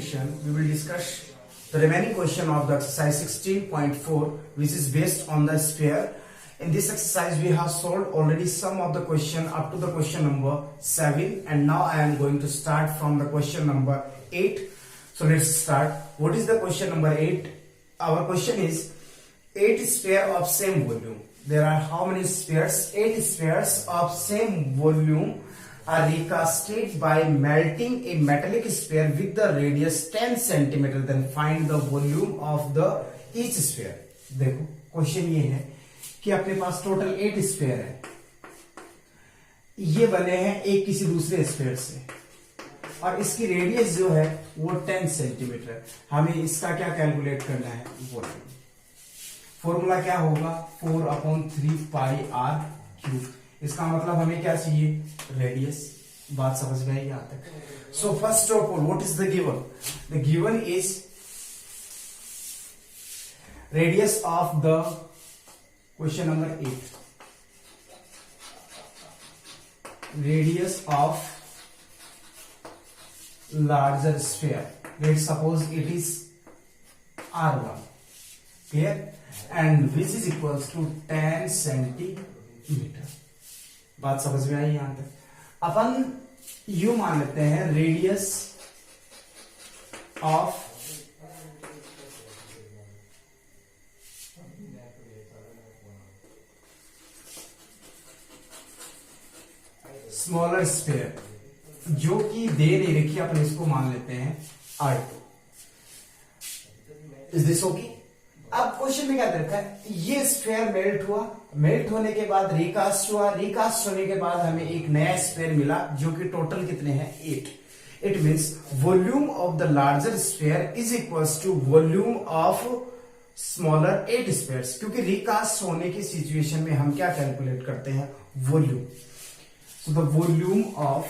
session, we will discuss the remaining question of the exercise 16.4, which is based on the sphere. In this exercise, we have solved already some of the question up to the question number 7, and now I am going to start from the question number 8. So let's start. What is the question number 8? Our question is 8 sphere of same volume. There are how many spheres? 8 spheres of same volume are recasted by melting a metallic sphere with the radius 10 cm. Then find the volume of the each sphere. देखो question ये है कि अपने पास total 8 sphere है, ये बने हैं एक किसी दूसरे स्फीयर से, और इसकी रेडियस जो है वो 10 सेंटीमीटर है। हमें इसका क्या कैलकुलेट करना है, वॉल्यूम। फॉर्मूला क्या होगा, 4/3 पाई r क्यूब। इसका मतलब हमें क्या चाहिए, रेडियस। बात समझ में आई यहां तक? So first of all what is the given? The given is radius of the question number 8, radius of larger sphere. Let's suppose it is R1, clear, and which is equals to 10 centimeter. बात समझ में आई यहां तक? अपन you मान लेते हैं radius of smaller sphere, जो कि दे नहीं रखी, अपन इसको मान लेते हैं R2। Is this okay? अब क्वेश्चन में क्या रहता है, ये स्फीयर मेल्ट हुआ, मेल्ट होने के बाद रिकास्ट हुआ, रिकास्ट होने के बाद हमें एक नया स्फीयर मिला जो कि टोटल कितने हैं, 8। It means volume of the larger sphere is equals to volume of smaller 8 spheres, क्योंकि रिकास्ट होने की सिचुएशन में हम क्या कैलकुलेट करते हैं, volume. So the volume of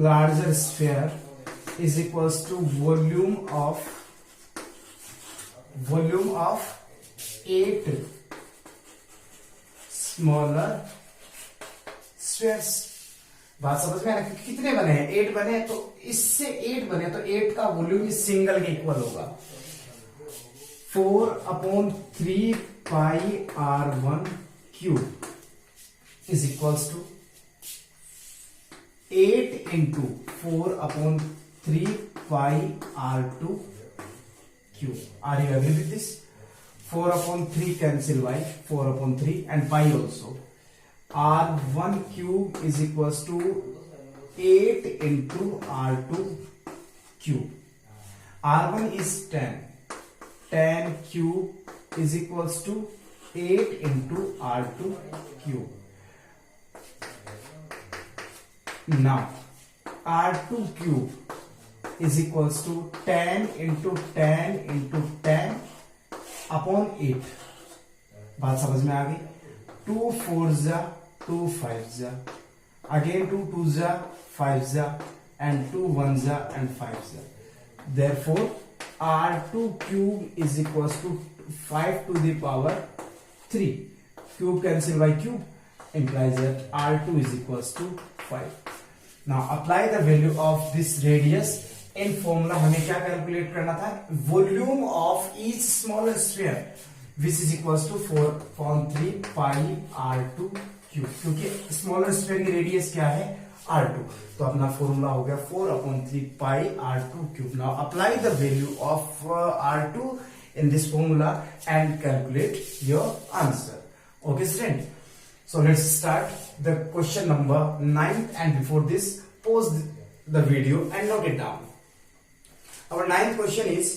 larger sphere is equals to volume of 8 smaller spheres। बात समझ में आ रहा है? कितने बने हैं, 8 बने हैं, तो इससे 8 बने तो 8 का वॉल्यूम इस सिंगल के इक्वल होगा। 4/3 पाई R1 cube is equals to 8 into 4/3 pi R2 cube. Are you agree with this? 4/3 cancel by 4/3 and pi also. R1 cube is equals to 8 into R2 cube. R1 is 10. 10 cube is equals to 8 into R2 cube. Now R2 cube is equals to 10 into 10 into 10 upon 8। बात समझ में आ गई? 2 4s 2 5s, again 2 2s 5s, and 2 1s and 5s। Therefore R2 cube is equals to 5 to the power 3. Cube cancel by cube implies that R2 is equals to 5. Now apply the value of this radius in formula। हमें क्या calculate करना था, volume of each smaller sphere which is equals to 4/3 pi R2 cube, क्योंकि smaller sphere की radius क्या है, R2। तो अपना फॉर्मूला हो गया 4/3 पाई R2 cube. Now apply the value of R2 in this formula and calculate your answer. Okay student, so let's start the question number 9, and before this pause the video and note it down. Our 9th question is,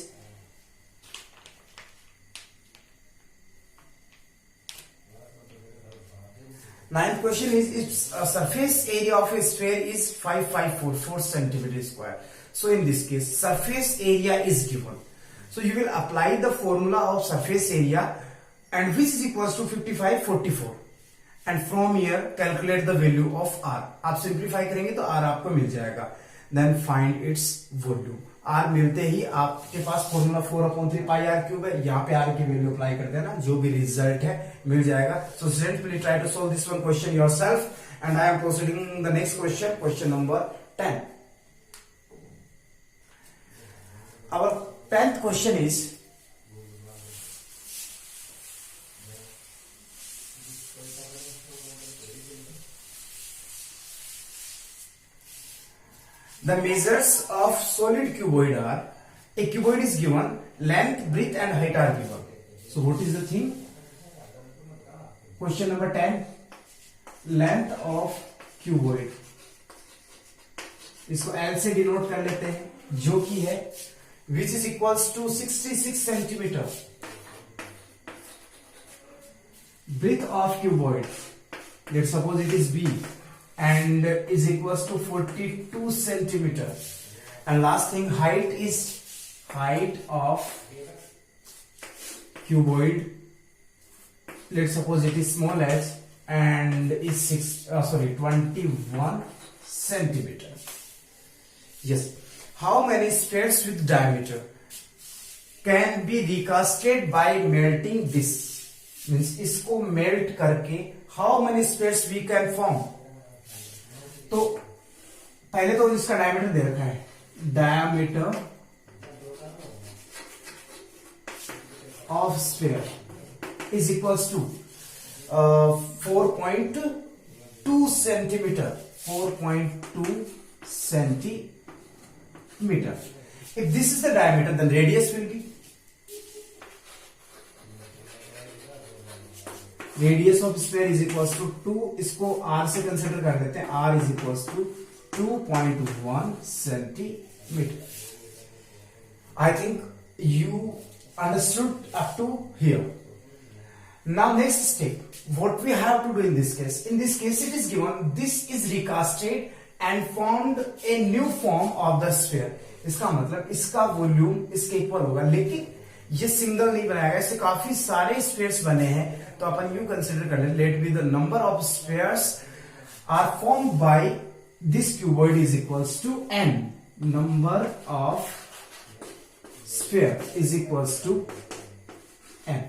ninth question is, if a surface area of a sphere is 5544 centimeter square. So in this case, surface area is given. So you will apply the formula of surface area, and which is equals to 5544, and from here calculate the value of r। आप simplify करेंगे तो r आपको मिल जाएगा। Then find its volume। r मिलते ही आपके पास formula 4/3 पाई r cube है, यहाँ पे r की वैल्यू अप्लाई कर देना, जो भी रिजल्ट है मिल जाएगा। So student please try to solve this one question yourself and I am proceeding the next question, question number 10. Our 10th question is, the measures of solid cuboid are, a cuboid is given, length, breadth and height are given. So what is the thing? Question number 10, length of cuboid, इसको L से denote कर लेते हैं, जो कि है which is equals to 66 centimetre. Breadth of cuboid, let's suppose it is B, and is equals to 42 centimeter. And last thing, height is height of cuboid, let's suppose it is small h, and is 21 centimeter. Yes. How many spheres with diameter can be recasted by melting this? Means इसको melt करके how many spheres we can form? तो पहले तो इसका diameter दे रखा है, diameter of sphere is equals to 4.2 centimeter. 4.2 centimeter. If this is the diameter, then radius will be, radius of sphere is equals to 2, इसको r से consider कर देते हैं, r is equals to 2.1 centimeter. I think you understood up to here. Now next step, what we have to do in this case? In this case it is given, this is recasted and formed a new form of the sphere. इसका मतलब इसका volume इसके equal होगा, लेकिन ये single नहीं बनाएगा, इससे काफी सारे स्फीयर्स बने हैं. तो अपन यू कंसिडर कर लें, let be the number of spheres are formed by this cuboid is equals to n. Number of sphere is equals to n.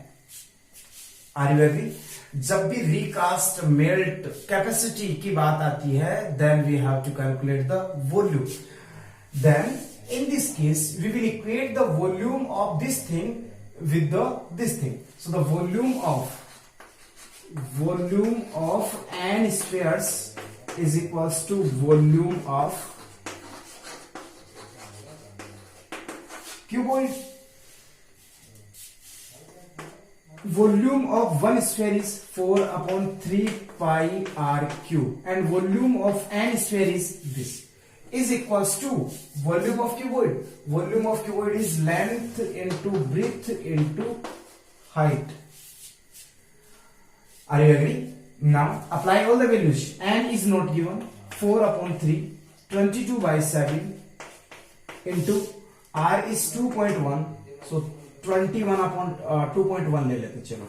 Are you agree? जब भी रिकास्ट मेल्ट कैपेसिटी की बात आती है, then we have to calculate the volume. Then in this case we will equate the volume of this thing with this thing. So the volume of n spheres is equals to volume of cuboid. Volume of one sphere is 4/3 pi r cube, and volume of n sphere is this, is equals to volume of cuboid. Volume of cuboid is length into breadth into height. Are you agree? Now apply all the values. N is not given. 4/3, 22/7 into r is 2.1. So 21/2.1 ले लेते चलो,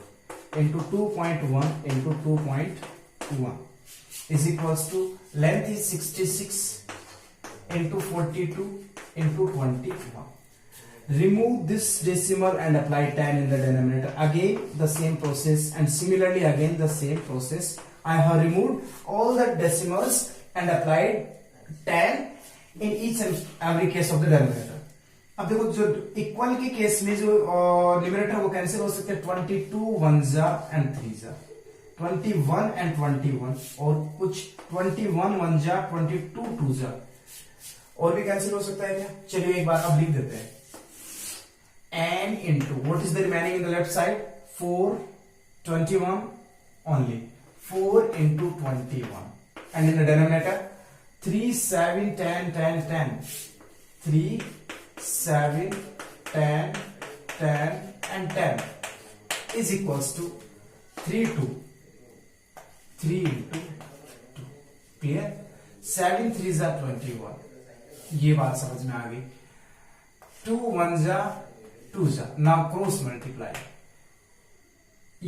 into 2.1 into 2.1 is equals to length is 66 into 42 into 21. Remove this decimal and apply 10 in the denominator. Again the same process, and similarly again the same process. I have removed all the decimals and applied 10 in each and every case of the denominator. अब देखो, जो equal के case में जो numerator वो cancel हो सकते हैं, 22 1 and 3 21 and 21, और कुछ 21 1 22 2 और भी कैंसिल हो सकता है क्या? चलिए एक बार अब लिख देते हैं, n into what is the remaining in the left side, 4 21 only, 4 into 21, and in the denominator 3 7 10 10 10, 3 7 10 10 and 10 is equals to 3 2 3 into 2. Clear? 7 3 21. ये बात समझ में आ गई. 2 1 2 नाउ क्रॉस मल्टीप्लाई,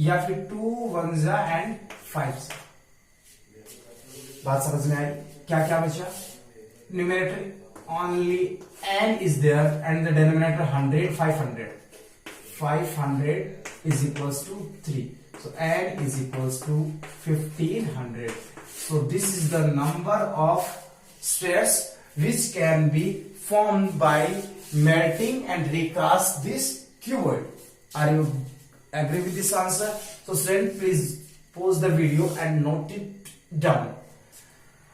या फिर 2 1 and 5. बात समझ में आई? क्या क्या बचा? Numerator only n is there, and the denominator 100 500 is equals to 3. So n is equals to 1500. So this is the number of spheres which can be formed by melting and recast this cuboid. Are you agree with this answer? So student, please pause the video and note it down.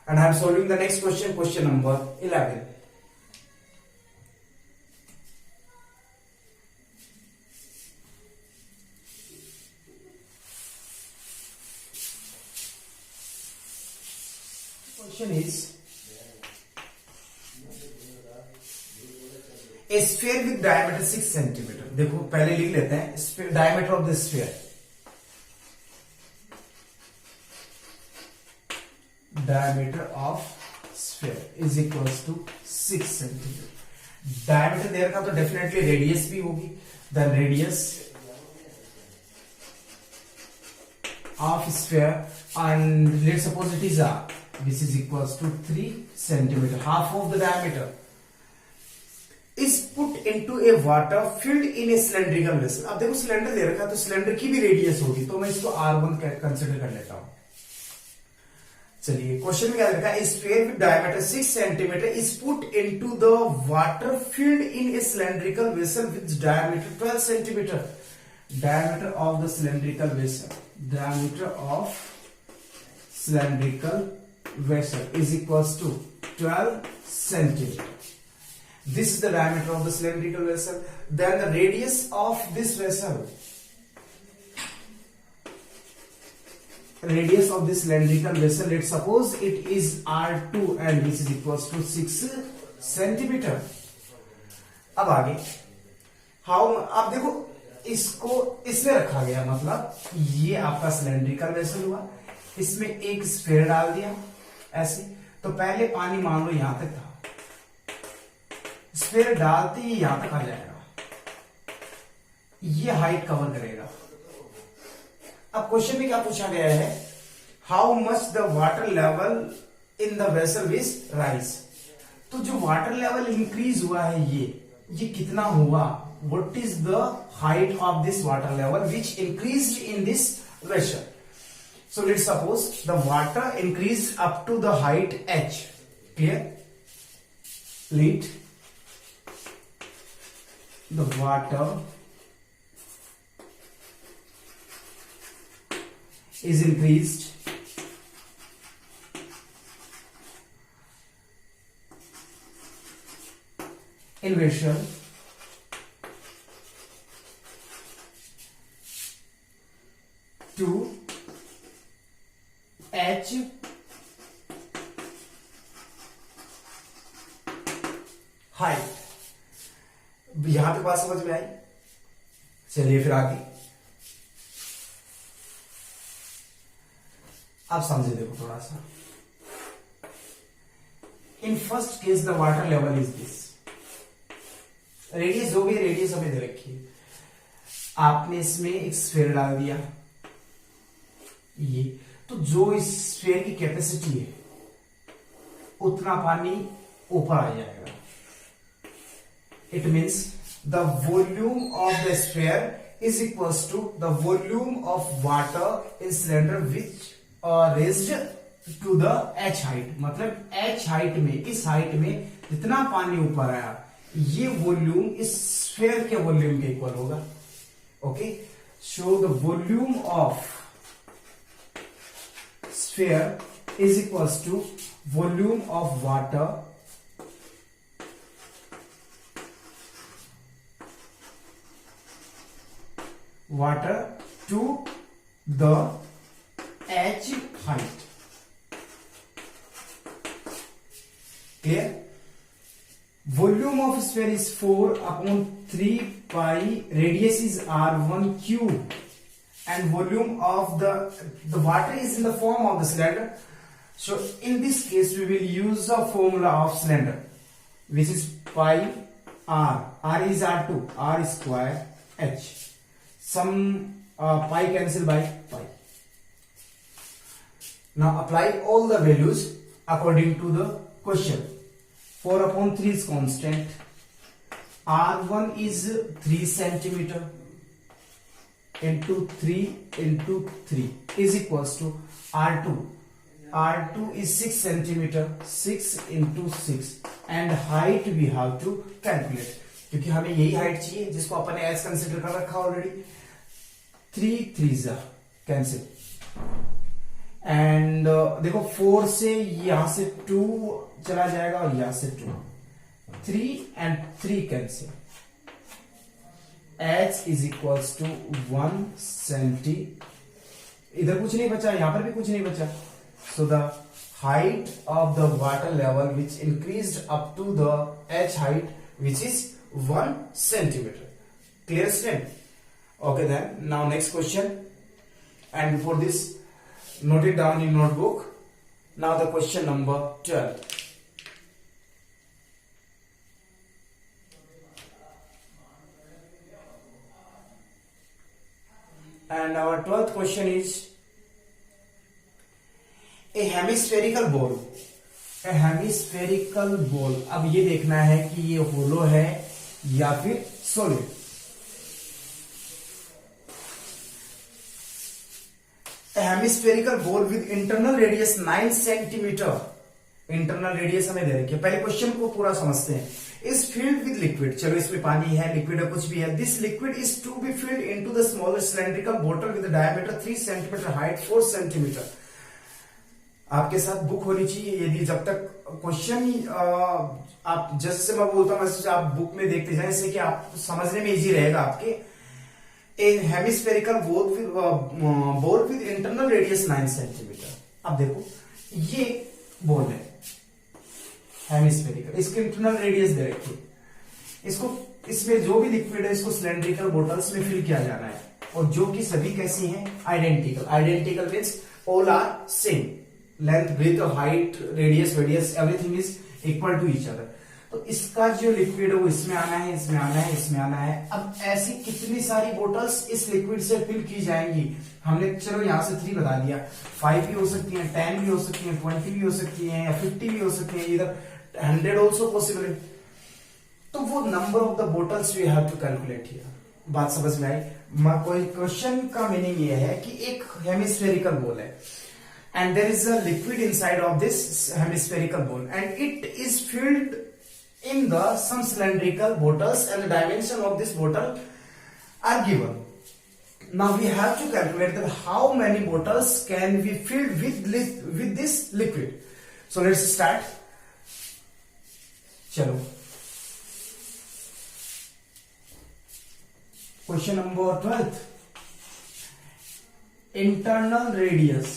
And I am solving the next question, question number 11. Question is, a sphere with diameter 6 centimeter. देखो पहले लिख लेते हैं diameter of the sphere. Diameter of sphere is equals to 6 centimeter. Diameter दे रखा तो definitely radius भी होगी. The radius of sphere, and let's suppose it is r. This is equals to 3 centimeter. Half of the diameter is put into a water filled in a cylindrical vessel. अब देखो cylinder दे रखा है तो cylinder की भी radius होगी, तो मैं इसको R1 कंसिडर कर लेता हूं. चलिए क्वेश्चन में क्या रखा है, sphere with diameter 6 centimetre is put into the water field in A cylindrical vessel with diameter 12 centimetre. Diameter of the cylindrical vessel, diameter of cylindrical vessel is equals to 12 centimeter. This is the diameter of the cylindrical vessel. Then the radius of this vessel, radius of this cylindrical vessel, let's suppose it is R2 and this is equals to 6 centimeter. अब आगे how, अब देखो इसको इसमें रखा गया, मतलब ये आपका सिलेंड्रिकल वेसल हुआ, इसमें एक स्फीयर डाल दिया ऐसे, तो पहले पानी मान लो यहां तक था, स्फीयर डालते ही यहां तक आ जाएगा, ये हाइट कवर करेगा. अब क्वेश्चन में क्या पूछा गया है, how much the water level in the vessel will rise. तो जो वाटर लेवल इंक्रीज हुआ है ये कितना हुआ, what is the height of this water level which increase in this vessel. So let's suppose the water increased up to the height h. Clear? Let the water is increased in vessel to h height. यहां तक बात समझ में आई. चलिए फिर आगे आप समझे, देखो थोड़ा सा. In first case the water level is this, radius हो गई, रेडियस हमें दे रखी है, आपने इसमें एक स्फीयर डाल दिया ये, तो जो इस स्फीयर की कैपेसिटी है उतना पानी ऊपर आ जाएगा. It means the volume of the sphere is equals to the volume of water in cylinder which raised to the h height. मतलब h हाइट में, इस हाइट में जितना पानी ऊपर आया, ये वॉल्यूम इस स्फीयर के वॉल्यूम के इक्वल होगा. Okay, so the volume of sphere is equals to volume of water to the h height. Clear? Volume of sphere is 4 upon 3 pi, radius is r1 cube, and volume of the water is in the form of the cylinder. So in this case we will use the formula of cylinder, which is pi r is r2, r square h, some pi cancel by pi. Now apply all the values according to the question. 4 upon 3 is constant, r1 is 3 centimeter, into 3 into 3 is equals to R2. R2 is 6 centimeter, 6 into 6 and height we have to calculate, क्योंकि हमें यही height चाहिए जिसको अपन ने as consider कर रखा already. 3 3 cancel and देखो 4 से यहां से 2 चला जाएगा और यहां से 2, 3 and 3 cancel. h is equals to 1 centi. इधर कुछ नहीं बचा, यहां पर भी कुछ नहीं बचा. So the height of the water level which increased up to the h height which is 1 centimeter. Clear student? Okay then, now next question, and before this note it down in notebook. Now the question number 12. And our 12th question is a hemispherical ball. A hemispherical ball. अब ये देखना है कि ये होलो है या फिर solid. A hemispherical ball with internal radius 9 centimeter. Internal radius हमें दे रखी है. पहले क्वेश्चन को पूरा समझते हैं. Is filled with liquid. चलो इसमें पानी है, लिक्विड है, कुछ भी है. This liquid is to be filled into the smaller cylindrical bottle with diameter 3 centimeter, height 4 centimeter. आपके साथ बुक होनी चाहिए. यदि जब तक क्वेश्चन आप जैसे मैं बोलता हूं वैसे आप बुक में देखते जाए, इससे कि आप समझने में इजी रहेगा आपके. A hemispherical ball with internal radius 9 centimetre. अब देखो ये बॉल है हेमिस्फेरिकल, इसकी इंटरनल रेडियस दे रखी है. इसको इसमें जो भी लिक्विड है इसको सिलेंड्रिकल बोटल्स में फिल किया जाना है, और जो कि सभी कैसी हैं, identical. Identical means all are same. Length, breadth, height, radius, everything is equal to each other. तो इसका जो लिक्विड है वो इसमें आना है, इसमें आना है, इसमें आना है. अब ऐसी कितनी सारी बोटल्स इस लिक्विड से फिल की जाएंगी. हमने चलो यहां से 3 बता दिया. 5 भी हो सकती है, 10 भी हो सकती है, 20 भी हो सकती है, या 50 भी हो सकती है, इधर 100 ऑल्सो पॉसिबल है. तो वो number of the bottles we have to calculate here. बात समझ में आई? कोई क्वेश्चन का मीनिंग ये है कि एक हेमिस्फेरिकल बॉल है and there is a liquid inside of this hemispherical ball and it is filled in the some cylindrical bottles and the dimension of this bottle are given. Now we have to calculate that how many bottles can be filled with this liquid. So let's start. चलो question number 12. Internal radius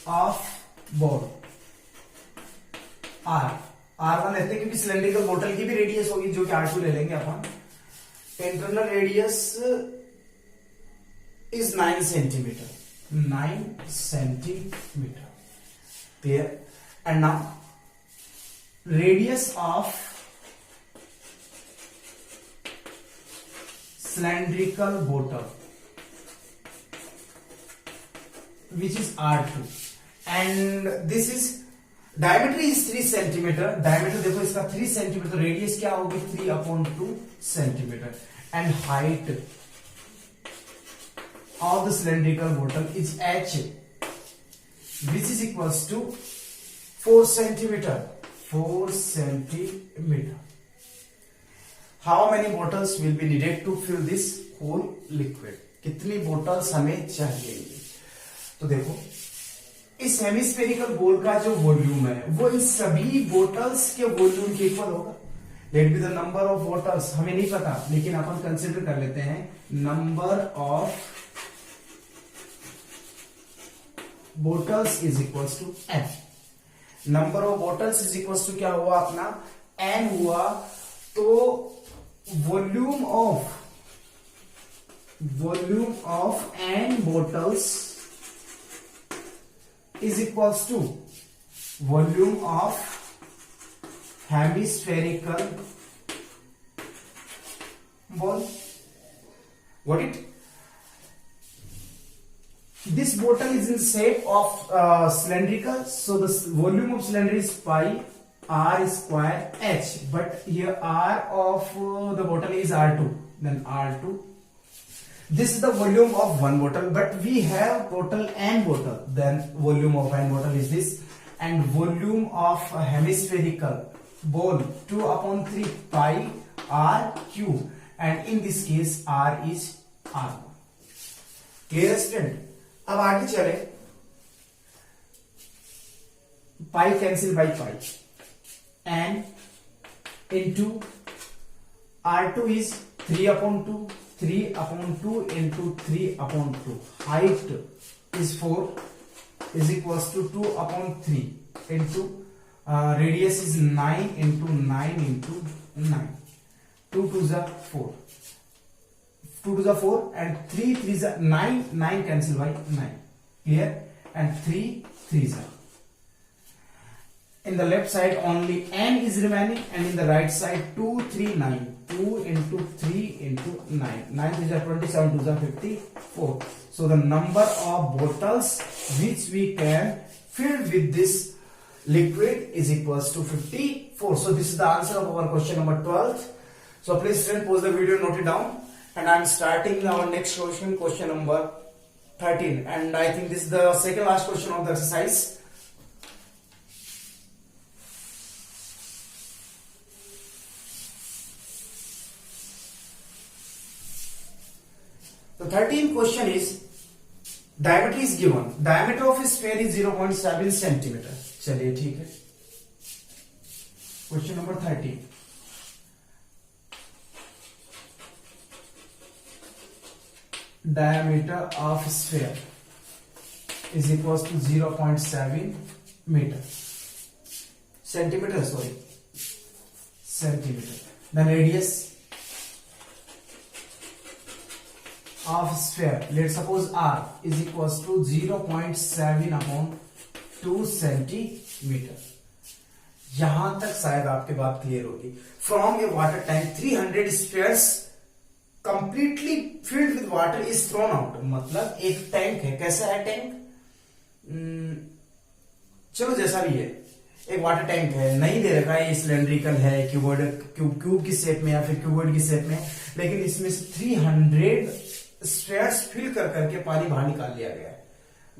of ball R1 लेते हैं क्योंकि cylindrical बोतल की भी radius होगी जो कि R2 ले लेंगे अपन. Internal radius is 9 centimetre. 9 centimetre. Clear? And now radius of cylindrical बोतल which is R2 and this is diameter is 3 centimeter. diameter देखो इसका 3 centimeter, रेडियस क्या होगी 3/2 centimeter and height of the cylindrical bottle is h which is equals to 4 centimeter. 4 centimeter. How many bottles will be needed to fill this whole liquid? कितनी bottles हमें चाहिए? तो देखो इस हेमिस्फेरिकल बॉल का जो वॉल्यूम है वो इन सभी बोटल्स के वॉल्यूम के इक्वल होगा. Let be the number of bottles. हमें नहीं पता लेकिन अपन कंसिडर कर लेते हैं number of bottles is equals to n. Number of bottles is equals to क्या हुआ अपना n हुआ. तो volume of n bottles is equals to volume of hemispherical ball. Got it? This bottle is in shape of cylindrical, so the volume of cylinder is pi R square H, but here R of the bottle is R2, then R2. This is the volume of one bottle, but we have total n bottle, then volume of n bottle is this, and volume of a hemispherical bowl 2 upon 3 pi R cube, and in this case R is R1. Clear student? अब आगे चले, pi cancel by pi, n into R2 is 3 upon 2, 3 upon 2 into 3 upon 2. Height is 4 is equals to 2 upon 3 into radius is 9 into 9 into 9. 2 to the 4. 2 to the 4 and 3 3 is 9. 9 cancel by 9. Clear? And 3 3 is. In the left side only n is remaining, and in the right side 2 3 9. 2 into 3 into 9. 9 is 27 to the 54. So the number of bottles which we can fill with this liquid is equals to 54. So this is the answer of our question number 12. So please friend, pause the video, note it down, and I am starting our next question, question number 13, and I think this is the second last question of the exercise. The 13th question is, diameter is given. Diameter of a sphere is 0.7 centimeter. चलिए ठीक है. Question number 13. Diameter of sphere is equals to 0.7 meter. Centimeter, sorry. Centimeter. Then radius of sphere, let's suppose R is equals to 0.7 upon 2 centimeter. यहां तक शायद आपके बात clear होगी. From a water tank 300 spheres completely filled with water is thrown out. मतलब एक tank है. कैसा है टैंक? चलो जैसा भी है, एक वाटर टैंक है, नहीं दे रखा है सिलेंड्रिकल है, क्यूब की शेप में या फिर क्यूबॉइड की शेप में, लेकिन इसमें से 300 स्फीयर्स फिल कर करके पानी बाहर निकाल लिया गया है.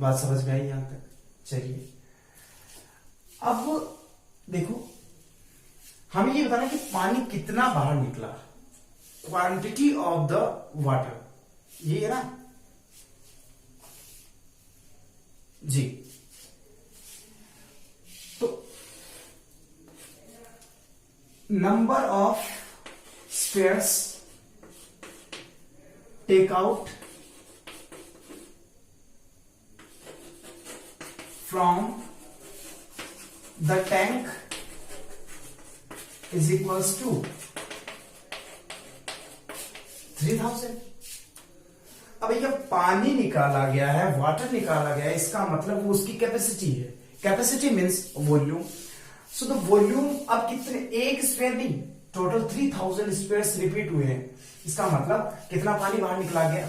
बात समझ में आई यहां तक? चलिए अब देखो, हमें ये बताना कि पानी कितना बाहर निकला. क्वांटिटी ऑफ द वाटर, ये है ना जी. तो number of spheres take out from the tank is equals to 3000. अब ये पानी निकाला गया है, वाटर निकाला गया है, इसका मतलब वो उसकी कैपेसिटी है. Capacity means volume. So the volume अब कितने, एक स्फीयर नहीं, टोटल 3000 स्फीयर्स रिपीट हुए हैं. इसका मतलब कितना पानी बाहर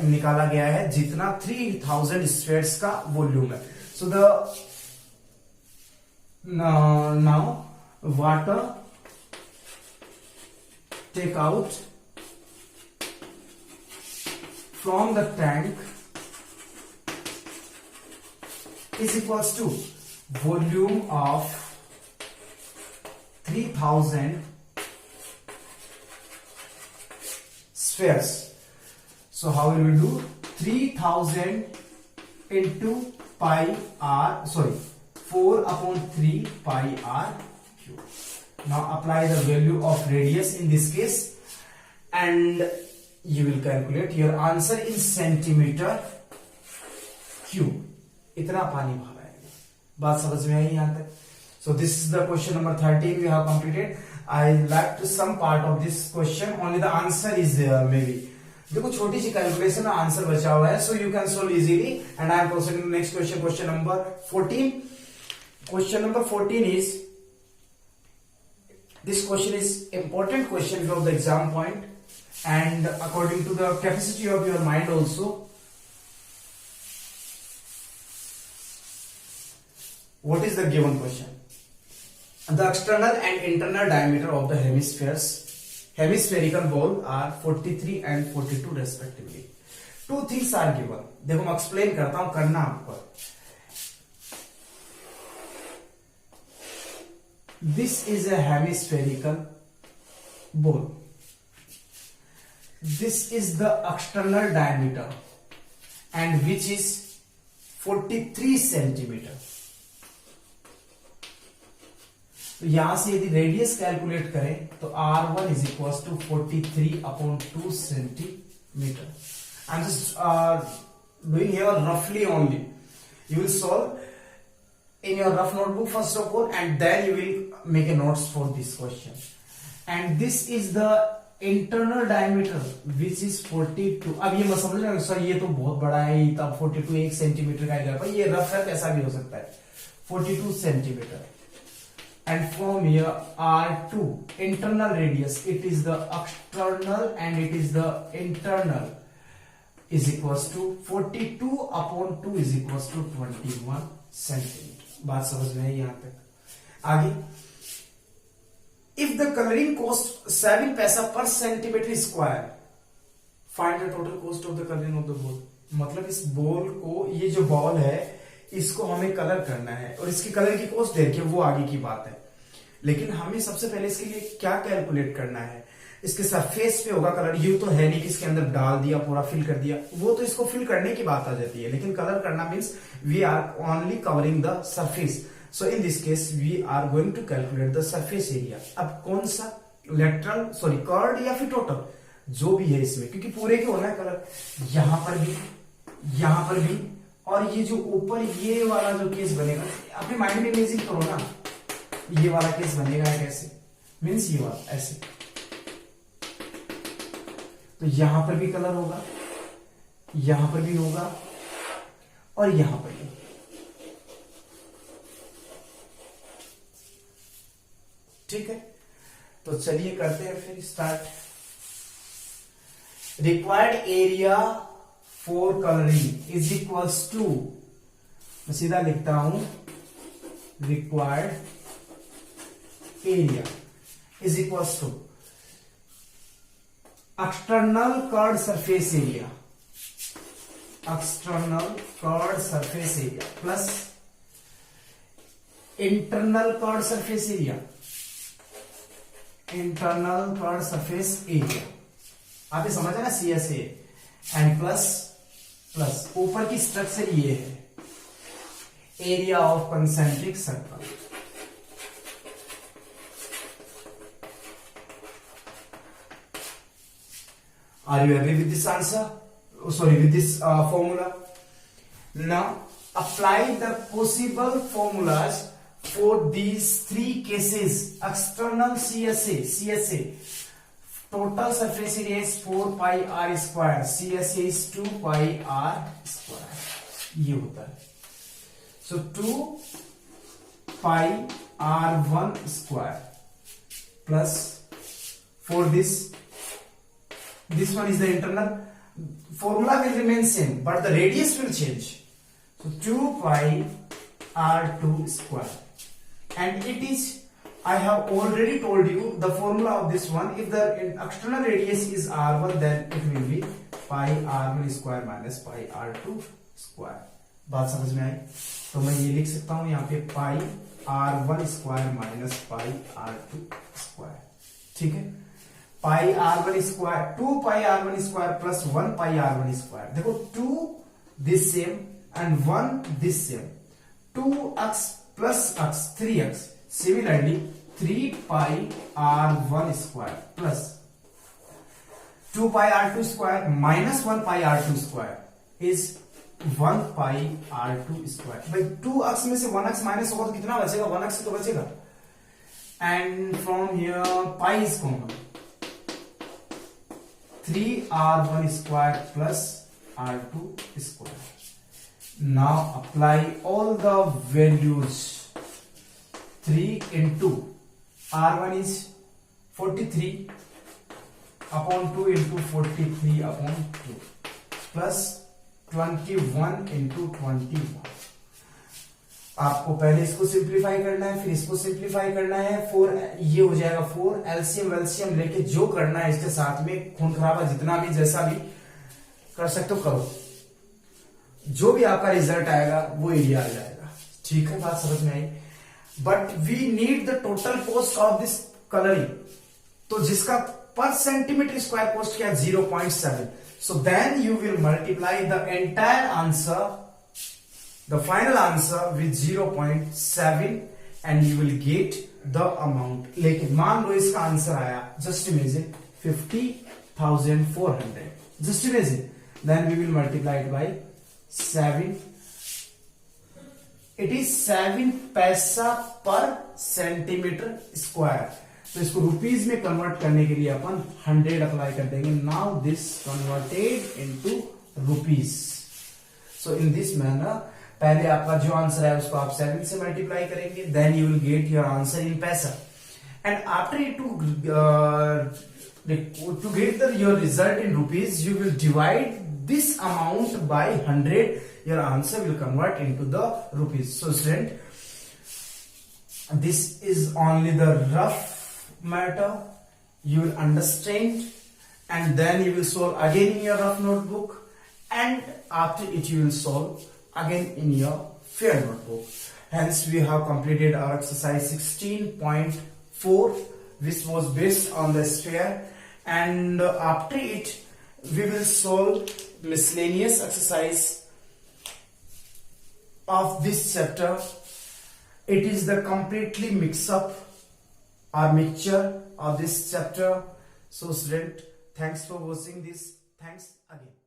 निकाला गया है, जितना 3000 स्फीयर्स का वॉल्यूम है. So the now water take out from the tank is equals to volume of 3000 spheres. So how will we do? 3000 into pi r, sorry, 4 upon 3 pi r cube. Now apply the value of radius in this case and you will calculate your answer in centimeter cube. इतना पानी बाहर आएगा. बात समझ में आई यहां तक? So this is the question number 13 we have completed. I left some part of this question, only the answer is there maybe. देखो छोटी सी कैलकुलेशन में आंसर बचा हुआ है, so you can solve easily. And I am proceeding to next question, question number 14. Question number 14 is, this question is important question from the exam point and according to the capacity of your mind also. What is the given question? The external and internal diameter of the hemispherical ball are 43 and 42 respectively. Two things are given. देखो मैं explain करता हूं, करना आपको. This is a hemispherical ball. This is the external diameter and which is 43 centimeter. तो यहां से यदि रेडियस कैलकुलेट करें तो R1 is equal to 43/2 centimetre. I am just doing here रफली only. You will solve in your rough notebook first of all and then you will make a notes for this question. And this is the internal diameter which is 42. अब ये मत समझ रहे sir ये तो बहुत बड़ा है, तब 42 1 सेंटीमीटर का है, पर ये रफ है, ऐसा भी हो सकता है. 42 centimetre. And from here R2 internal radius, it is the external and it is the internal, is equals to 42/2 is equals to 21 centimetre. बात समझ में है यहां तक. आगे, इफ द कलरिंग कॉस्ट 7 पैसा पर centimetre square, find the total cost of the colouring of the ball. मतलब इस बॉल को, ये जो बॉल है इसको हमें कलर करना है और इसकी कलर की कॉस्ट देखिए, वो आगे की बात है. लेकिन हमें सबसे पहले इसके लिए क्या कैलकुलेट करना है. इसके सरफेस पे होगा कलर. ये तो है नहीं कि इसके अंदर डाल दिया, पूरा फिल कर दिया, वो तो इसको फिल करने की बात आ जाती है. लेकिन कलर करना means we are only covering the surface. So in this case we are going to calculate the surface area. अब कौन सा, लेटरल सॉरी कर्ड या फिर टोटल, जो भी है इसमें, क्योंकि पूरे के होना है कलर. यहां पर भी, यहां पर भी, और ये जो ऊपर ये वाला जो केस बनेगा, अपने माइंड में इमेजिन करो ना, ये वाला केस बनेगा कैसे, मीन्स ये वाला ऐसे. तो यहां पर भी कलर होगा, यहां पर भी होगा और यहां पर भी. ठीक है, तो चलिए करते हैं फिर start. Required area for colouring is equals to, मैं सीधा लिखता हूं, required area is equals to external curved surface area, external curved surface area plus internal curved surface area, internal curved surface area. आप ये समझ ना, CSA, एंड प्लस प्लस ऊपर की स्ट्रक्चर ये है, area of concentric circle. Are you agree with this answer? Sorry, with this formula? Now apply the possible formulas for these three cases. External CSA, total surface area is 4 pi r square, CSA is 2 pi r square. ये होता है. So 2 pi r1 square plus for this one is the internal. Formula will remain same but the radius will change. So 2 pi r2 square, and it is, I have already told you the formula of this one. If the external radius is r1 then it will be pi r1 square minus pi r2 square. बात समझ में आई? तो मैं ये लिख सकता हूं यहाँ पे pi r1 square minus pi r2 square. ठीक है, पाई r1 स्क्वायर, 2 पाई r1 स्क्वायर प्लस 1 पाई r1 स्क्वायर. देखो 2 this same and 1 this same, 2x plus x 3x. Similarly 3 pi r1 square plus 2 pi r2 square minus 1 pi r2 square is 1 pi r2 square. भाई 2x में से 1x minus होगा तो कितना बचेगा, 1x तो बचेगा. And from here pi is common, 3r1 square plus r2 square. Now apply all the values. 3 into r1 is 43 upon 2 into 43 upon 2 plus 21 into 21. आपको पहले इसको सिंप्लीफाई करना है, फिर इसको सिंप्लीफाई करना है। 4 ये हो जाएगा 4, एलसीएम वेल्सियम लेके जो करना है इसके साथ में खून खराबा जितना भी जैसा भी कर सकते हो करो, जो भी आपका रिजल्ट आएगा वो एरिया आ जाएगा। ठीक है, बात समझ में आई। But we need the total cost of this colouring, तो जिसका पर सेंटीमीटर स्क्वायर कॉस्ट क्या है 0.7। So then you will multiply the entire answer, the final answer with 0.7 and you will get the amount। लेकिन मान लो इसका आंसर आया, just imagine 50,400, just imagine, then we will multiply it by 7, it is 7 पैसा पर centimetre square. तो इसको rupees में convert करने के लिए अपन 100 अप्लाई कर देंगे। Now this converted into rupees. So in this manner पहले आपका जो आंसर है उसको आप 7 से मल्टीप्लाई करेंगे, then you will get your answer in पैसा। And after to get your result in rupees you will divide this amount by 100, your answer will convert into the rupees. So student, this is only the rough matter, you will understand and then you will solve again in your rough notebook, and after it you will solve again in your fair notebook. Hence we have completed our exercise 16.4 which was based on the sphere, and after it we will solve miscellaneous exercise of this chapter. It is the completely mix up or mixture of this chapter. So student, thanks for watching this. Thanks again.